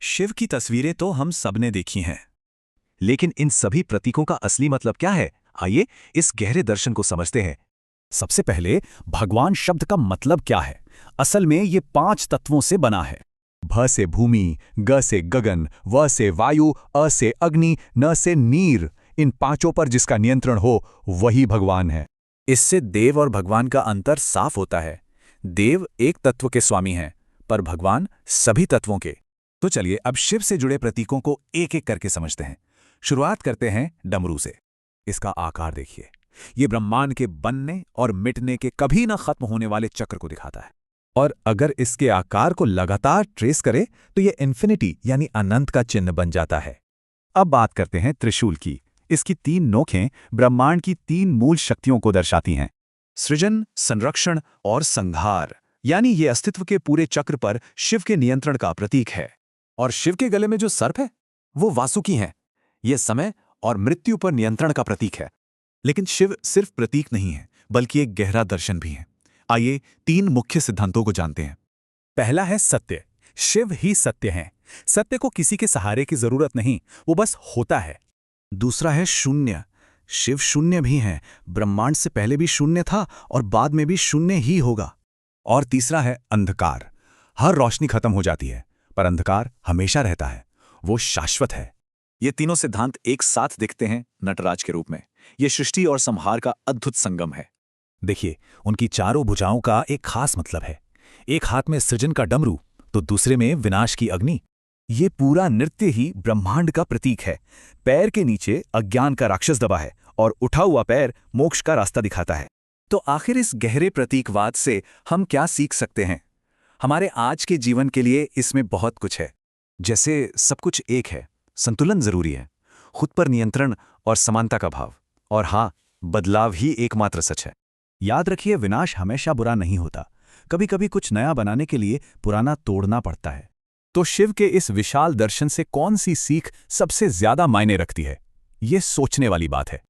शिव की तस्वीरें तो हम सबने देखी हैं। लेकिन इन सभी प्रतीकों का असली मतलब क्या है? आइए इस गहरे दर्शन को समझते हैं। सबसे पहले भगवान शब्द का मतलब क्या है। असल में ये 5 तत्वों से बना है। भ से भूमि, ग से गगन, व से वायु, अ से अग्नि, न से नीर। इन पांचों पर जिसका नियंत्रण हो वही भगवान है। इससे देव और भगवान का अंतर साफ होता है। देव एक तत्व के स्वामी हैं, पर भगवान सभी तत्वों के। तो चलिए अब शिव से जुड़े प्रतीकों को एक एक करके समझते हैं। शुरुआत करते हैं डमरू से। इसका आकार देखिए, ये ब्रह्मांड के बनने और मिटने के कभी न खत्म होने वाले चक्र को दिखाता है। और अगर इसके आकार को लगातार ट्रेस करें तो ये इन्फिनिटी यानी अनंत का चिन्ह बन जाता है। अब बात करते हैं त्रिशूल की। इसकी 3 नोकें ब्रह्मांड की 3 मूल शक्तियों को दर्शाती हैं: सृजन, संरक्षण और संहार। यानी ये अस्तित्व के पूरे चक्र पर शिव के नियंत्रण का प्रतीक है। और शिव के गले में जो सर्प है वो वासुकी है। ये समय और मृत्यु पर नियंत्रण का प्रतीक है। लेकिन शिव सिर्फ प्रतीक नहीं है, बल्कि एक गहरा दर्शन भी है। आइए 3 मुख्य सिद्धांतों को जानते हैं। पहला है सत्य। शिव ही सत्य हैं। सत्य को किसी के सहारे की जरूरत नहीं, वो बस होता है। दूसरा है शून्य। शिव शून्य भी हैं। ब्रह्मांड से पहले भी शून्य था और बाद में भी शून्य ही होगा। और तीसरा है अंधकार। हर रोशनी खत्म हो जाती है, पर अंधकार हमेशा रहता है, वो शाश्वत है। ये तीनों सिद्धांत एक साथ दिखते हैं नटराज के रूप में। ये सृष्टि और संहार का अद्भुत संगम है। देखिए, उनकी चारों भुजाओं का एक खास मतलब है। एक हाथ में सृजन का डमरू, तो दूसरे में विनाश की अग्नि। ये पूरा नृत्य ही ब्रह्मांड का प्रतीक है। पैर के नीचे अज्ञान का राक्षस दबा है और उठा हुआ पैर मोक्ष का रास्ता दिखाता है। तो आखिर इस गहरे प्रतीकवाद से हम क्या सीख सकते हैं? हमारे आज के जीवन के लिए इसमें बहुत कुछ है। जैसे सब कुछ एक है, संतुलन जरूरी है, खुद पर नियंत्रण और समानता का भाव, और हाँ, बदलाव ही एकमात्र सच है। याद रखिए, विनाश हमेशा बुरा नहीं होता। कभी कभी कुछ नया बनाने के लिए पुराना तोड़ना पड़ता है। तो शिव के इस विशाल दर्शन से कौन सी सीख सबसे ज्यादा मायने रखती है? ये सोचने वाली बात है।